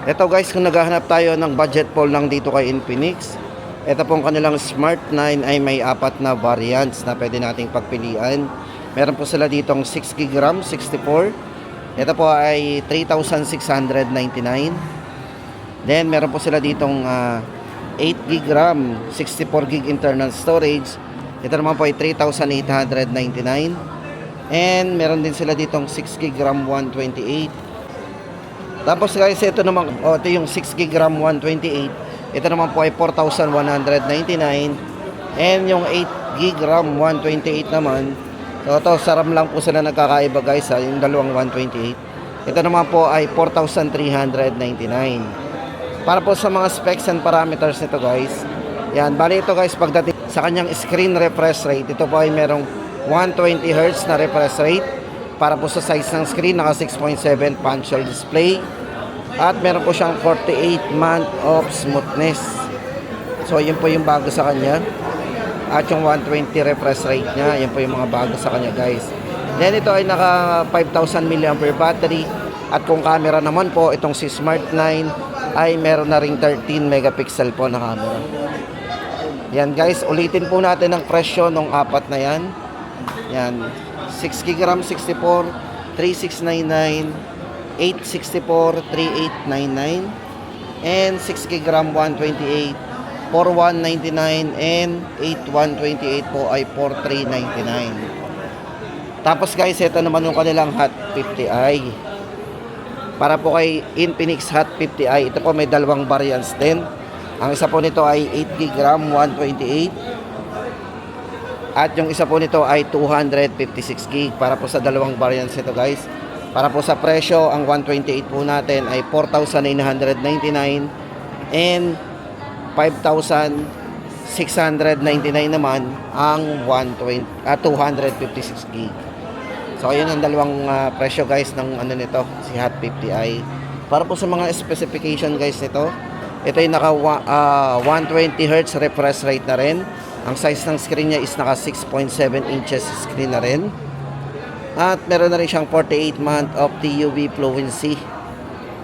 Ito guys, kung naghahanap tayo ng budget phone lang dito kay Infinix, ito pong kanilang Smart 9 ay may apat na variants na pwede nating pagpilian. Meron po sila ditong 6GB RAM, 64. Ito po ay 3,699. Then meron po sila ditong 8GB RAM, 64GB internal storage. Ito naman po ay 3,899. And meron din sila ditong 6GB RAM 128. Tapos guys, ito naman, ito yung 6GB RAM 128. Ito naman po ay 4,199. And yung 8GB RAM 128 naman, so ito sa RAM lang po sila nagkakaiba guys, yung dalawang 128. Ito naman po ay 4,399. Para po sa mga specs and parameters nito guys, yan, bali ito guys, pagdating sa kanyang screen refresh rate, ito po ay merong 120Hz na refresh rate. Para po sa size ng screen, naka 6.7 punch-hole display. At meron po siyang 48 month of smoothness. So yun po yung bago sa kanya. At yung 120 refresh rate niya, yun po yung mga bago sa kanya guys. Then ito ay naka 5,000 mAh battery. At kung camera naman po, itong si Smart 9 ay meron na ring 13 megapixel po na camera. Yan guys, ulitin po natin ang presyo ng apat na yan. Yan, 6GB RAM 64, 3,699, 864, 3,899, and 6GB RAM 128, 4,199, and 8,128 po ay 4,399. Tapos guys, ito naman yung kanilang Hot 50i. Para po kay Infinix Hot 50i, ito po may dalawang variants din. Ang isa po nito ay 8GB RAM 128. At yung isa po nito ay 256GB. Para po sa dalawang variants ito guys. Para po sa presyo, ang 128 po natin ay 4,999 and 5,699 naman ang 256GB. So ayun ang dalawang presyo guys ng ano nito, si Hot 50i. Para po sa mga specification guys nito, ito ay naka 120Hz refresh rate na rin. Ang size ng screen niya is naka 6.7 inches screen na rin. At meron na rin siyang 48 month of TUV fluency.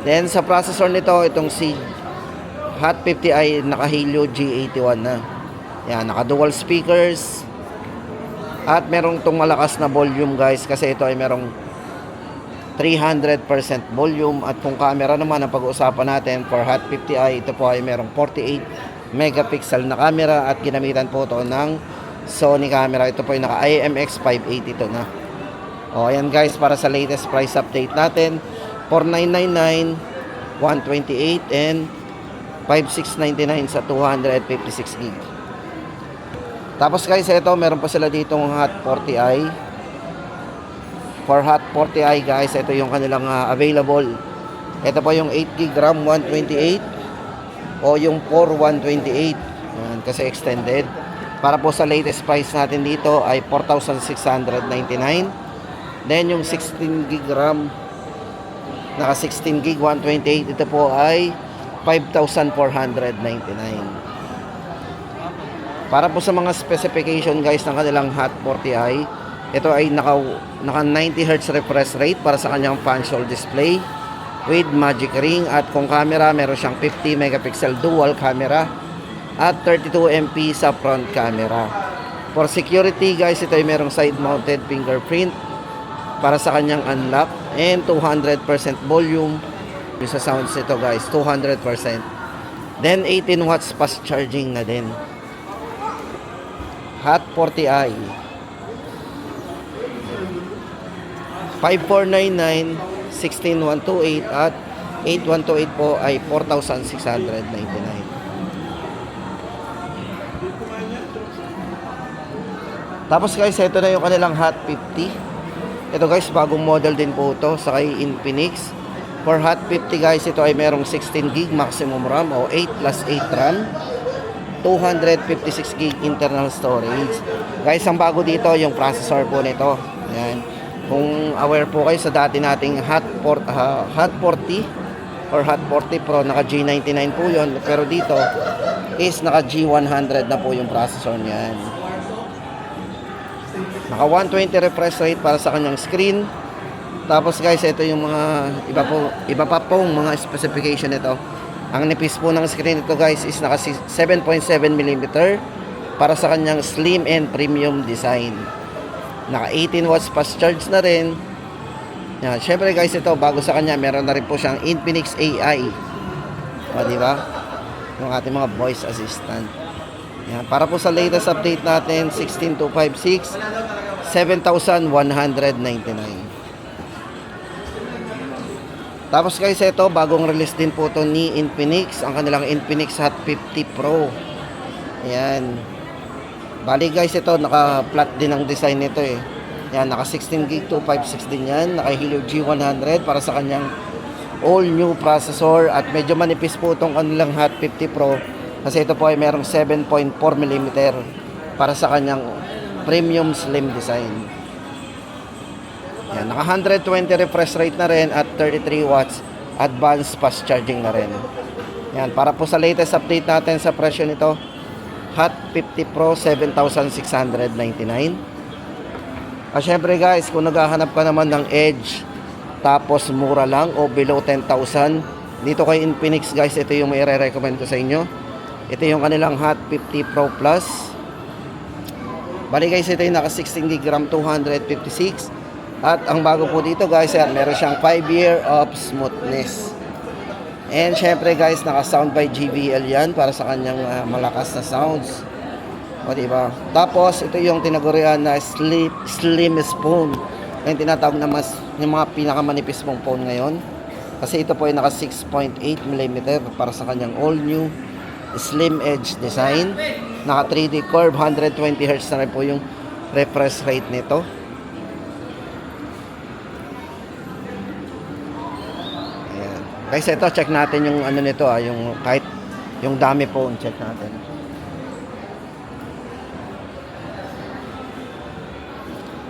Then sa processor nito, itong si Hot 50i naka Helio G81 na. Yan, naka dual speakers. At merong tong malakas na volume guys, kasi ito ay merong 300% volume. At kung camera naman ang pag-uusapan natin for Hot 50i, ito po ay merong 48 megapixel na camera at ginamitan po ito ng Sony camera. Ito po ay naka IMX580 ito na. O ayan guys, para sa latest price update natin, 4,999, 128 and 5,699 sa 256GB. Tapos guys, ito meron pa sila ditong Hot 40i. For Hot 40i guys, ito yung kanilang available. Ito po yung 8GB RAM 128 o yung 4128. Yan, kasi extended. Para po sa latest price natin dito ay 4,699. Then yung 16GB RAM, naka 16GB 128, ito po ay 5,499. Para po sa mga specification guys ng kanilang Hot 40i, ito ay naka 90Hz refresh rate para sa kanyang punch-hole display with magic ring. At kung camera, meron siyang 50 megapixel dual camera at 32MP sa front camera. For security guys, ito ay merong side mounted fingerprint para sa kanyang unlock and 200% volume. Yung sa sounds nito guys, 200%. Then 18 watts fast charging na din. Hot 40i 5499, 16128 at 8128 po ay 4,699. Tapos guys, ito na yung kanilang Hot 50. Ito guys, bagong model din po ito sa kay Infinix. For Hot 50 guys, ito ay merong 16GB maximum RAM o 8 plus 8 RAM, 256GB internal storage. Guys, ang bago dito yung processor po nito. Ayan. Kung aware po kayo sa dati nating Hot 40 or Hot 40 Pro, naka G99 po yun. Pero dito is naka G100 na po yung processor niyan. Naka 120 refresh rate para sa kanyang screen. Tapos guys, ito yung mga iba pa pong mga specification nito. Ang nipis po ng screen nito guys is naka 7.7 mm para sa kanyang slim and premium design. Naka 18 watts fast charge na rin. Yan, syempre guys, ito bago sa kanya, meron na rin po siyang Infinix AI. O, di ba? Yung ating mga voice assistant. Yan, para po sa latest update natin, 16256, 7,199. Tapos guys, ito bagong release din po to ni Infinix, ang kanilang Infinix Hot 50 Pro. Ayan. Bali guys, ito naka-flat din ang design nito eh. Ayan, naka 16 gig 256 din yan, naka Helio G100 para sa kanyang all new processor at medyo manipis po itong kanilang Hot 50 Pro kasi ito po ay merong 7.4 mm para sa kanyang premium slim design. Yan, naka 120 refresh rate na rin at 33 watts advanced fast charging na rin. Yan, para po sa latest update natin sa presyo nito, Hot 50 Pro 7,699. At syempre guys, kung naghahanap ka naman ng edge tapos mura lang o below 10,000, dito kay Infinix guys, ito yung may recommend ko sa inyo. Ito yung kanilang Hot 50 Pro Plus. Bali guys, ito yung naka 16 GB RAM 256. At ang bago po dito guys, yan, meron siyang 5 year of smoothness. And syempre guys, naka sound by JBL yan para sa kanyang malakas na sounds. O diba? Tapos ito yung tinagurian na slimmest phone. Yung tinatawag na yung mga pinakamanipis mong phone ngayon. Kasi ito po ay naka 6.8 mm para sa kanyang all new slim edge design. Naka 3D curve, 120 Hz na rin po yung refresh rate nito. Guys, ito check natin yung ano nito yung kahit yung dami phone, check natin.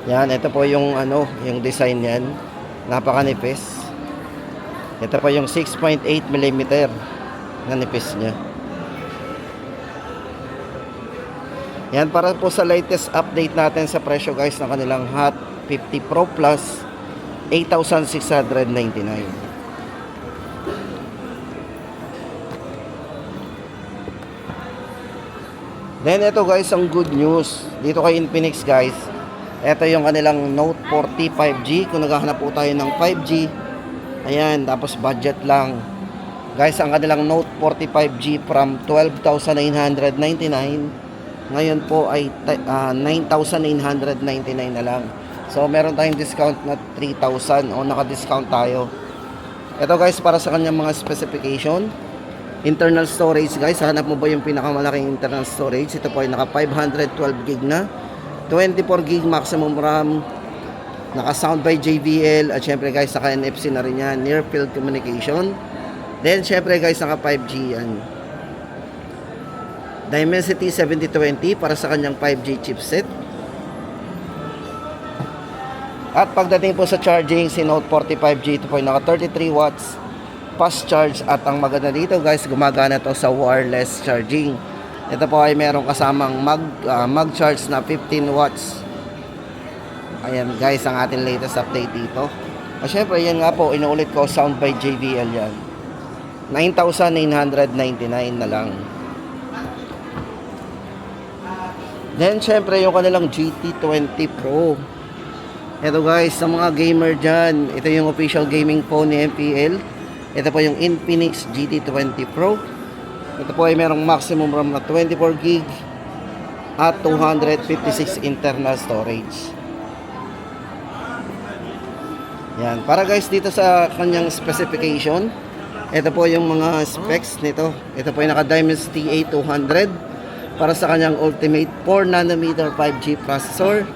Yan, ito po yung ano, yung design niyan. Napakanipis. Ito po yung 6.8 mm na nipis niya. Yan, para po sa latest update natin sa presyo guys ng kanilang Hot 50 Pro Plus, 8,699. Then ito guys, ang good news dito kay Infinix guys. Ito yung kanilang Note 40 5G. Kung naghahanap po tayo ng 5G, ayan, tapos budget lang. Guys, ang kanilang Note 40 5G from 12,999 ngayon po ay 9,999 na lang. So meron tayong discount na 3,000 o naka-discount tayo. Ito guys, para sa kanyang mga specification. Internal storage guys, hanap mo ba yung pinakamalaking internal storage? Ito po ay naka 512 gig na, 24 gig maximum RAM, naka sound by JBL, at syempre guys naka NFC na rin yan, near field communication. Then syempre guys naka 5G yan. Dimensity 7020 para sa kanyang 5G chipset. At pagdating po sa charging, si Note 40 5G ito po ay naka 33 watts fast charge, at ang maganda dito guys, gumagana to sa wireless charging. Ito po ay merong kasamang mag charge na 15 watts. Ayan guys, ang ating latest update dito. At syempre yan nga po, inuulit ko, sound by JBL yan, 9,999 na lang. Then syempre yung kanilang GT20 Pro. Ito guys, sa mga gamer dyan, ito yung official gaming phone ni MPL. Ito po yung Infinix GT20 Pro. Ito po ay merong maximum RAM na 24 gig at 256 internal storage. Yan. Para guys, dito sa kanyang specification, ito po yung mga specs nito. Ito po yung naka Dimensity A200 para sa kanyang ultimate 4nm 5G processor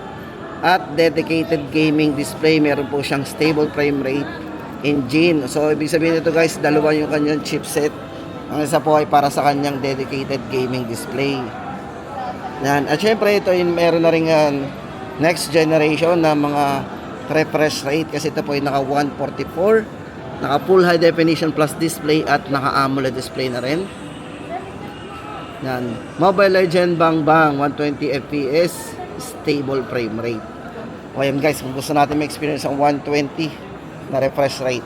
at dedicated gaming display. Meron po siyang stable frame rate engine. So ibig sabihin nito guys, dalawa yung kanyang chipset. Ang isa po ay para sa kanyang dedicated gaming display. Yan. At syempre ito yung meron na rin next generation na mga refresh rate kasi ito po ay naka 144, naka full high definition plus display at naka AMOLED display na rin. Yan. Mobile Legend Bang Bang 120 FPS, stable frame rate. O yan guys, kung gusto natin ma-experience ang 120 na refresh rate.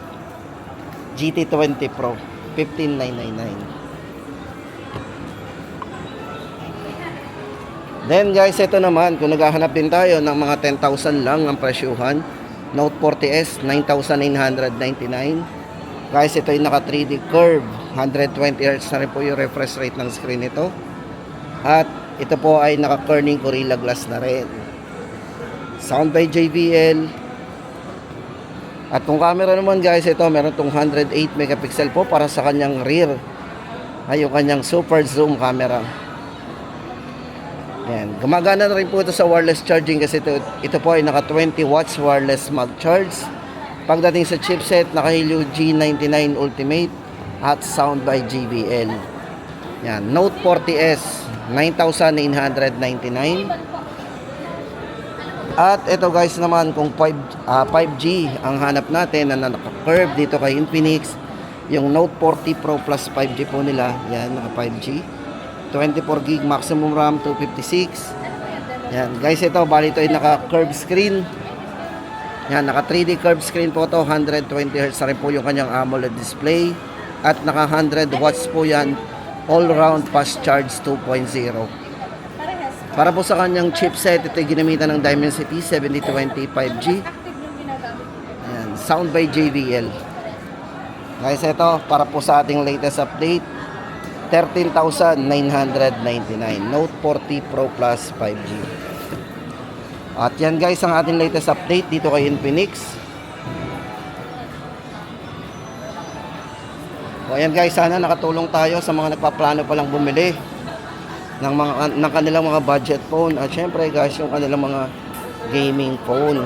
GT20 Pro, 15,999. Then guys, ito naman, kung naghahanap din tayo ng mga 10,000 lang ang presyuhan, Note 40S, 9,999. Guys, ito yung naka 3D curve, 120Hz na rin po yung refresh rate ng screen nito. At ito po ay naka Corning Gorilla Glass na rin. Sound by JBL. At kung camera naman guys, ito meron tong 108 megapixel po para sa kanyang rear. Ay yung kanyang super zoom camera. Yan. Gumagana na rin po ito sa wireless charging kasi ito po ay naka 20 watts wireless mag-charge. Pagdating sa chipset, naka Helio G99 Ultimate at sound by JBL. Yan. Note 40S, 9,999. At ito guys naman, kung 5G ang hanap natin na naka-curve dito kay Infinix, yung Note 40 Pro Plus 5G po nila, yan, naka 5G. 24 gig maximum RAM, 256. Yan, guys, ito bali ito ay naka-curve screen. Yan, naka 3D curve screen po to, 120Hz na rin po yung kanyang AMOLED display at naka 100 watts po yan, all round fast charge 2.0. Para po sa kanyang chipset, ito ay ginamitan ng Dimensity 7020 5G. Yan, sound by JBL. Guys, ito para po sa ating latest update, 13,999 Note 40 Pro Plus 5G. At yan guys ang ating latest update dito kay Infinix. O ayan guys, sana nakatulong tayo sa mga nagpaplano palang bumili ng kanilang mga budget phone at syempre guys yung kanilang mga gaming phone.